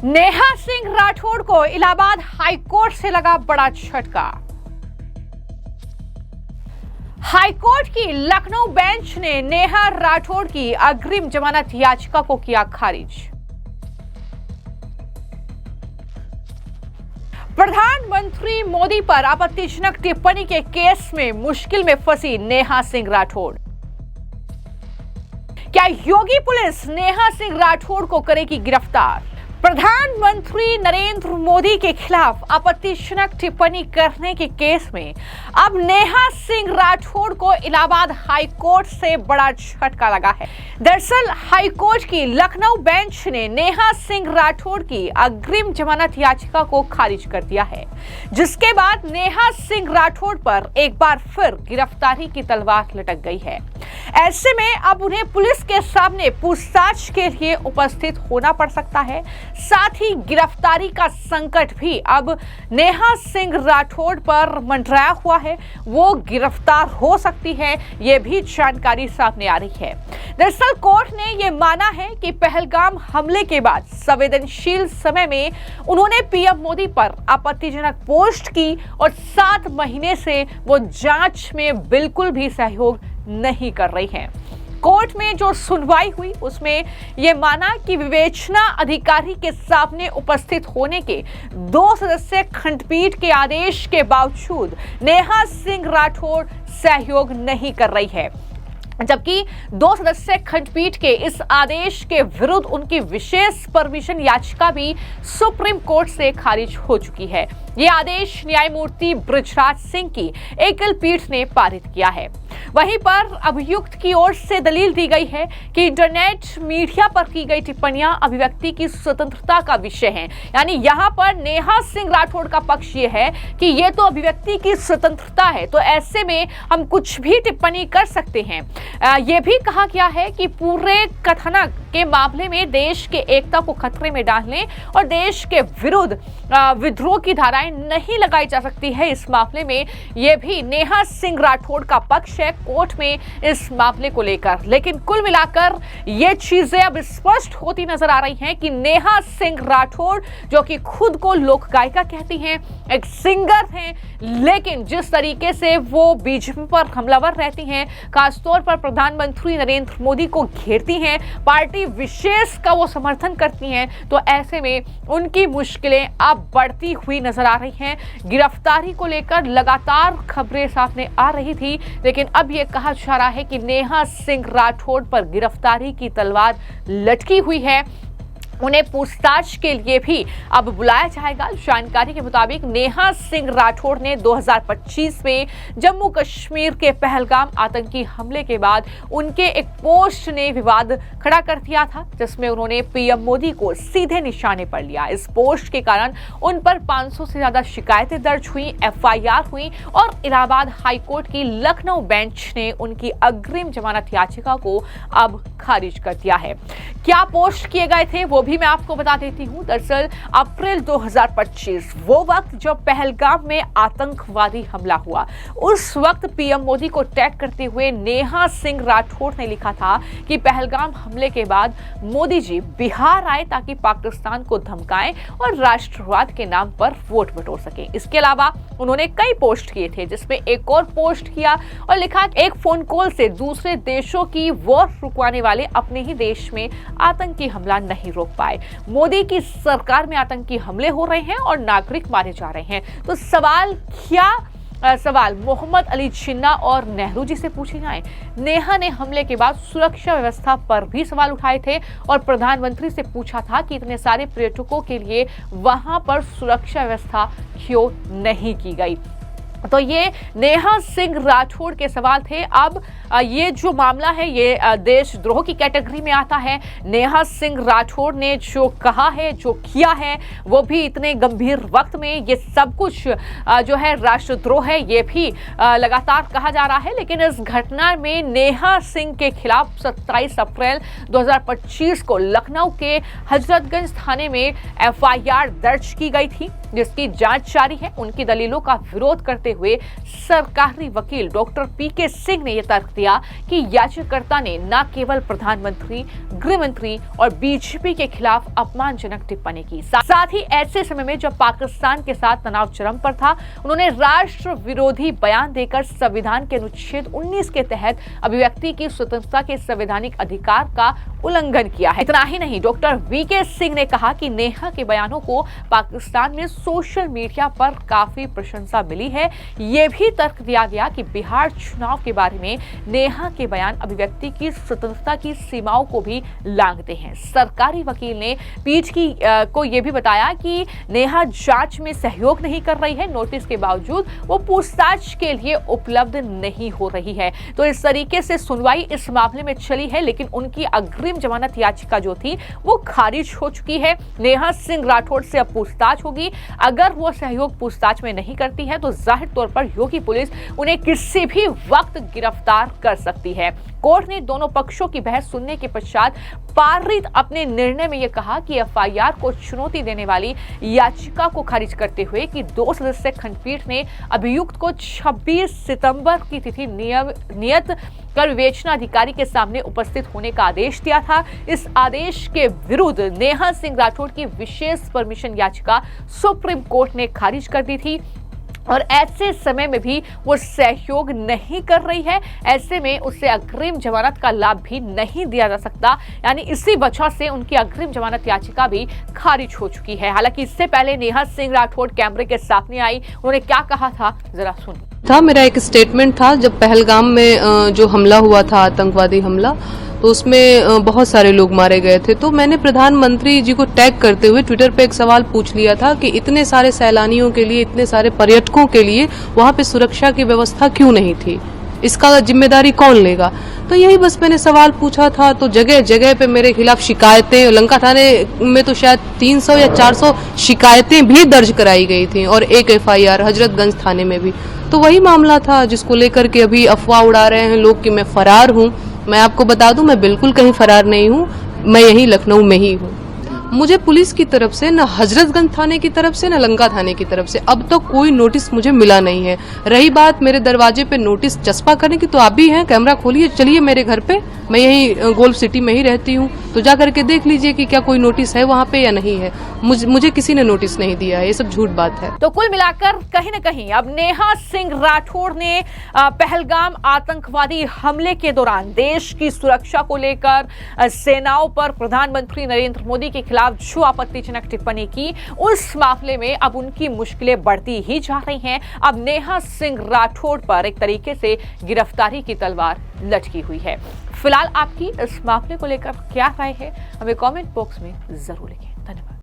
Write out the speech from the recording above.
नेहा सिंह राठौड़ को इलाहाबाद हाईकोर्ट से लगा बड़ा झटका। हाईकोर्ट की लखनऊ बेंच ने नेहा राठौड़ की अग्रिम जमानत याचिका को किया खारिज। प्रधानमंत्री मोदी पर आपत्तिजनक टिप्पणी के केस में मुश्किल में फंसी नेहा सिंह राठौड़। क्या योगी पुलिस नेहा सिंह राठौड़ को करेगी गिरफ्तार? प्रधानमंत्री नरेंद्र मोदी के खिलाफ आपत्तिजनक टिप्पणी करने के केस में अब नेहा सिंह राठौड़ को इलाहाबाद हाईकोर्ट से बड़ा झटका लगा है। दरअसल हाईकोर्ट की लखनऊ बेंच ने नेहा सिंह राठौड़ की अग्रिम जमानत याचिका को खारिज कर दिया है, जिसके बाद नेहा सिंह राठौड़ पर एक बार फिर गिरफ्तारी की तलवार लटक गई है। ऐसे में अब उन्हें पुलिस के सामने पूछताछ के लिए उपस्थित होना पड़ सकता है। साथ ही गिरफ्तारी का संकट भी अब नेहा सिंह राठौड़ पर मंडराया हुआ है। वो गिरफ्तार हो सकती है, ये भी जानकारी सामने आ रही है। दरअसल कोर्ट ने ये माना है कि पहलगाम हमले के बाद संवेदनशील समय में उन्होंने पीएम मोदी पर आपत्तिजनक पोस्ट की और 7 महीने से वो जांच में बिल्कुल भी सहयोग नहीं कर रही हैं। कोर्ट में जो सुनवाई हुई उसमें यह माना कि विवेचना अधिकारी के सामने उपस्थित होने के 2 सदस्यीय खंडपीठ के आदेश के बावजूद नेहा सिंह राठौड़ सहयोग नहीं कर रही है, जबकि 2 सदस्यीय खंडपीठ के इस आदेश के विरुद्ध उनकी विशेष परमिशन याचिका भी सुप्रीम कोर्ट से खारिज हो चुकी है। ये आदेश न्यायमूर्ति बृजराज सिंह की एकल पीठ ने पारित किया है। वहीं पर अभियुक्त की ओर से दलील दी गई है कि इंटरनेट मीडिया पर की गई टिप्पणियां अभिव्यक्ति की स्वतंत्रता का विषय हैं। यानी यहाँ पर नेहा सिंह राठौड़ का पक्ष ये है कि ये तो अभिव्यक्ति की स्वतंत्रता है, तो ऐसे में हम कुछ भी टिप्पणी कर सकते हैं। ये भी कहा गया है कि पूरे कथनक के मामले में देश के एकता को खतरे में डालने और देश के विरुद्ध विद्रोह की धाराएं नहीं लगाई जा सकती है। इस मामले में यह भी नेहा सिंह राठौड़ का पक्ष है कोर्ट में इस मामले को लेकर। लेकिन कुल मिलाकर ये चीजें अब स्पष्ट होती नजर आ रही हैं कि नेहा सिंह राठौड़, जो कि खुद को लोक गायिका कहती हैं, एक सिंगर हैं, लेकिन जिस तरीके से वो बीजेपी पर हमलावर रहती हैं, खासतौर पर प्रधानमंत्री नरेंद्र मोदी को घेरती हैं, पार्टी विशेष का वो समर्थन करती हैं, तो ऐसे में उनकी मुश्किलें अब बढ़ती हुई नजर आ रही हैं। गिरफ्तारी को लेकर लगातार खबरें सामने आ रही थी, लेकिन अब यह कहा जा रहा है कि नेहा सिंह राठौड़ पर गिरफ्तारी की तलवार लटकी हुई है। उन्हें पूछताछ के लिए भी अब बुलाया जाएगा। जानकारी के मुताबिक नेहा सिंह राठौड़ ने 2025 में जम्मू कश्मीर के पहलगाम आतंकी हमले के बाद उनके एक पोस्ट ने विवाद खड़ा कर दिया था, जिसमें उन्होंने पीएम मोदी को सीधे निशाने पर लिया। इस पोस्ट के कारण उन पर 500 से ज्यादा शिकायतें दर्ज हुई, एफआईआर हुई और इलाहाबाद हाईकोर्ट की लखनऊ बेंच ने उनकी अग्रिम जमानत याचिका को अब खारिज कर दिया है। क्या पोस्ट किए गए थे वो भी मैं आपको बता देती हूं। दरअसल अप्रैल 2025 वो वक्त जब पहलगाम में आतंकवादी हमला हुआ, उस वक्त पीएम मोदी को टैग करते हुए नेहा सिंह राठौड़ ने लिखा था कि पहलगाम हमले के बाद मोदी जी बिहार आए ताकि पाकिस्तान को धमकाएं और राष्ट्रवाद के नाम पर वोट बटोर सके। इसके अलावा उन्होंने कई पोस्ट किए थे, जिसमें एक और पोस्ट किया और लिखा, एक फोन कॉल से दूसरे देशों की वॉर रुकवाने वाले अपने ही देश में आतंकी हमला नहीं रोक पाए। मोदी की सरकार में आतंकी हमले हो रहे हैं और नागरिक मारे जा रहे हैं। तो सवाल मोहम्मद अली जिन्ना और नेहरू जी से पूछे जाएं। नेहा ने हमले के बाद सुरक्षा व्यवस्था पर भी सवाल उठाए थे और प्रधानमंत्री से पूछा था कि इतने सारे पर्यटकों के लिए वहां पर सुरक्षा व्यवस्था क्यों नहीं की गई। तो ये नेहा सिंह राठौड़ के सवाल थे। अब ये जो मामला है ये देशद्रोह की कैटेगरी में आता है। नेहा सिंह राठौड़ ने जो कहा है, जो किया है, वो भी इतने गंभीर वक्त में ये सब कुछ जो है राष्ट्रद्रोह है, ये भी लगातार कहा जा रहा है। लेकिन इस घटना में नेहा सिंह के खिलाफ 27 अप्रैल 2025 को लखनऊ के हजरतगंज थाने में एफआईआर दर्ज की गई थी। जिसकी जांच जारी है। उनकी दलीलों का विरोध करते हुए सरकारी वकील डॉक्टर पीके सिंह ने यह तर्क दिया कि याचिकाकर्ता ने न केवल प्रधानमंत्री, गृह मंत्री और बीजेपी के खिलाफ अपमानजनक टिप्पणी की, साथ ही ऐसे समय में जब पाकिस्तान के साथ तनाव चरम पर था, उन्होंने राष्ट्र विरोधी बयान देकर संविधान के अनुच्छेद 19 के तहत अभिव्यक्ति की स्वतंत्रता के संवैधानिक अधिकार का उल्लंघन किया है। इतना ही नहीं, डॉक्टर वीके सिंह ने कहा कि नेहा के बयानों को पाकिस्तान में सोशल मीडिया पर काफी प्रशंसा मिली है। यह भी तर्क दिया गया कि बिहार चुनाव के बारे में नेहा के बयान अभिव्यक्ति की स्वतंत्रता की सीमाओं को भी लांघते हैं। सरकारी वकील ने पीठ को यह भी बताया कि नेहा जांच में सहयोग नहीं कर रही है, नोटिस के बावजूद वो पूछताछ के लिए उपलब्ध नहीं हो रही है। तो इस तरीके से सुनवाई इस मामले में चली है, लेकिन उनकी अग्रिम जमानत याचिका जो थी वो खारिज हो चुकी है। नेहा सिंह राठौड़ से अब पूछताछ होगी। अगर वो सहयोग पूछताछ में नहीं करती है तो जाहिर तौर पर योगी पुलिस उन्हें किसी भी वक्त गिरफ्तार कर सकती है। कोर्ट ने दोनों पक्षों की बहस सुनने के पश्चात पारित अपने निर्णय में यह कहा कि एफआईआर को चुनौती देने वाली याचिका को खारिज करते हुए कि 2 सदस्यीय खंडपीठ ने अभियुक्त को 26 सितंबर की तिथि नियत कर विवेचना अधिकारी के सामने उपस्थित होने का आदेश दिया था। इस आदेश के विरुद्ध नेहा सिंह राठौड़ की विशेष परमिशन याचिका सुप्रीम कोर्ट ने खारिज कर दी थी और ऐसे समय में भी वो सहयोग नहीं कर रही है। ऐसे में उसे अग्रिम जमानत का लाभ भी नहीं दिया जा सकता, यानी इसी वजह से उनकी अग्रिम जमानत याचिका भी खारिज हो चुकी है। हालांकि इससे पहले नेहा सिंह राठौड़ कैमरे के सामने आई, उन्होंने क्या कहा था जरा सुनिए। मेरा एक स्टेटमेंट था जब पहलगाम में जो हमला हुआ था, आतंकवादी हमला, तो उसमें बहुत सारे लोग मारे गए थे। तो मैंने प्रधानमंत्री जी को टैग करते हुए ट्विटर पे एक सवाल पूछ लिया था कि इतने सारे सैलानियों के लिए, इतने सारे पर्यटकों के लिए वहां पे सुरक्षा की व्यवस्था क्यों नहीं थी, इसका जिम्मेदारी कौन लेगा। तो यही बस मैंने सवाल पूछा था। तो जगह जगह पे मेरे खिलाफ शिकायतें, लंका थाने में तो शायद 300 या 400 शिकायतें भी दर्ज कराई गई थी और एक एफआईआर हजरतगंज थाने में भी। तो वही मामला था जिसको लेकर के अभी अफवाह उड़ा रहे हैं लोग कि मैं फरार हूं। मैं आपको बता दूं, मैं बिल्कुल कहीं फरार नहीं हूं, मैं यहीं लखनऊ में ही हूं। मुझे पुलिस की तरफ से, न हजरतगंज थाने की तरफ से, न लंका थाने की तरफ से अब तक कोई नोटिस मुझे मिला नहीं है। रही बात मेरे दरवाजे पे नोटिस चस्पा करने की, तो आप भी हैं, कैमरा खोलिए, चलिए मेरे घर पे, मैं यही गोल्फ सिटी में ही रहती हूँ, तो जा करके देख लीजिए कि क्या कोई नोटिस है वहाँ पे या नहीं है। मुझे किसी ने नोटिस नहीं दिया है, ये सब झूठ बात है। तो कुल मिलाकर कहीं न कहीं अब नेहा सिंह राठौड़ ने पहलगाम आतंकवादी हमले के दौरान देश की सुरक्षा को लेकर सेनाओं पर प्रधानमंत्री नरेंद्र मोदी के खिलाफ जो आपत्तिजनक टिप्पणी की, उस मामले में अब उनकी मुश्किलें बढ़ती ही जा रही हैं। अब नेहा सिंह राठौड़ पर एक तरीके से गिरफ्तारी की तलवार लटकी हुई है। फिलहाल आपकी इस मामले को लेकर क्या राय है, हमें कमेंट बॉक्स में जरूर लिखें। धन्यवाद।